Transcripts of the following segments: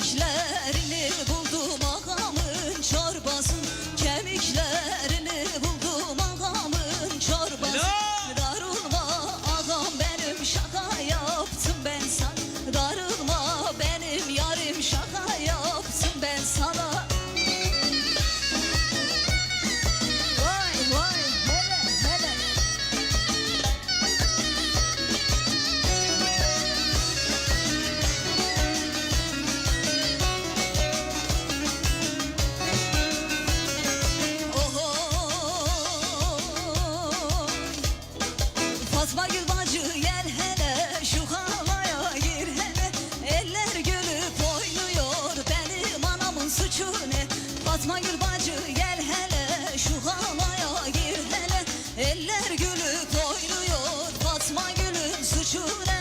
kemiklerini buldum ağamın çorbasın. Kemiklerini buldum ağamın çorbasın. Darılma ağam benim şaka yaptım ben sana. Darılma benim yarim şaka yaptım ben sana. Fatma Gül bacı gel hele şu halaya gir hele. Eller gülüp oynuyor benim anamın suçu ne? Fatma Gül bacı gel hele şu halaya gir hele. Eller gülüp oynuyor Fatma Gül'ün suçu ne?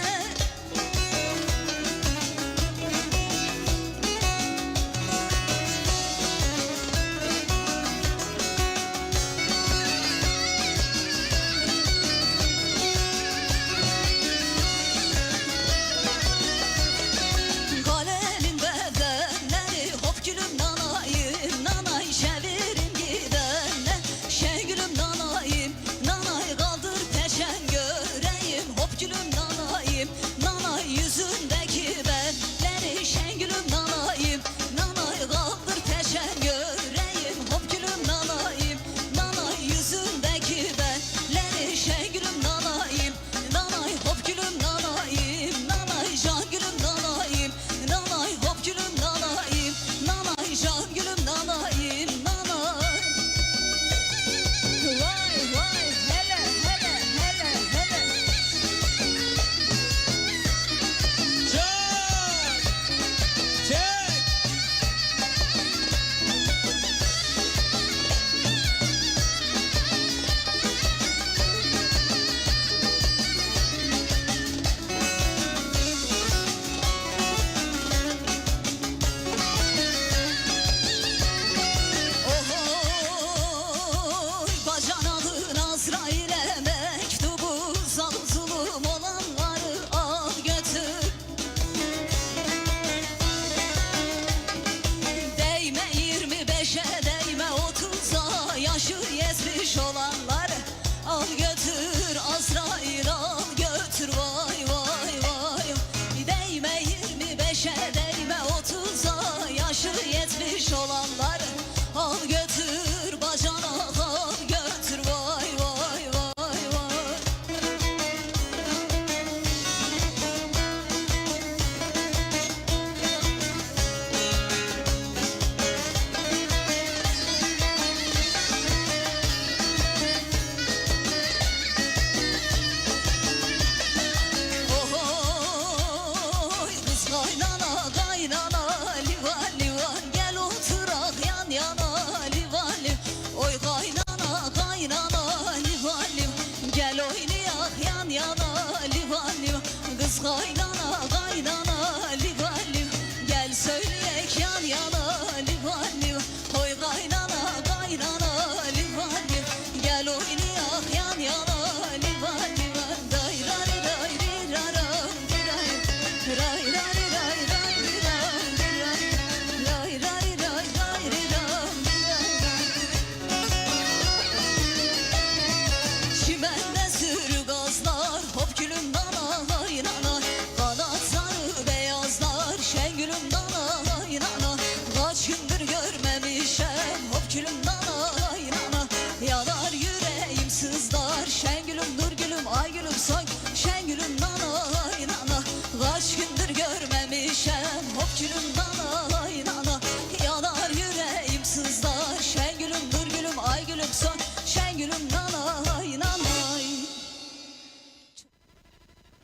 Gülüm nanayım, nanay çevirin gidenler. Şengülüm nanayım, nanay kaldır peşen göreyim. Hop gülüm nanayım, nanay yüzündeki benleri. Şengülüm nanayım, nanay kaldır peşen göreyim. Hop gülüm nanayım, nanay yüzündeki benleri. Şengülüm nanayım, nanay hop gülüm nanayım, nanay can gülüm nanayım, nanay hop gülüm nanayım. Can gülüm nanayım nanay. Vay vay hele hele hele hele. Can çek. Bacanağın Azrail'e mektubu zal zulüm olanları al götür. Değme 25'e değme 30'a yaşı yetmiş olanları al götür. Azrail al götür vay vay vay. Değme 25'e değme 30'a yaşı yetmiş olanları al götür bacanağı al götür vay vay vay vay. Ohoy kız kaynana kaynana livan livan gel oturak yan yana livan livan. Oy kaynana kaynana livan livan gel oynayak yan yana livan livan. Kız kaynana kaynana livan livan gel söyleyek yan yana livan livan. Oy kaynana kaynana livan livan gel oynayak yan yana livan livan. Day ray ray ray ray ray ray ray ray ray ray ray. Çimende sürü gazlar hop gülüm nanay nanay. Kanat sarı beyazlar şengülüm nanay nanay. Kaç gündür görmemişem hop gülüm nanay nanay. Yanar yüreğim sızlar şengülüm dur gülüm ay gülüm soy. Şengülüm nanay nanay. Kaç gündür görmemişem hop gülüm nanay.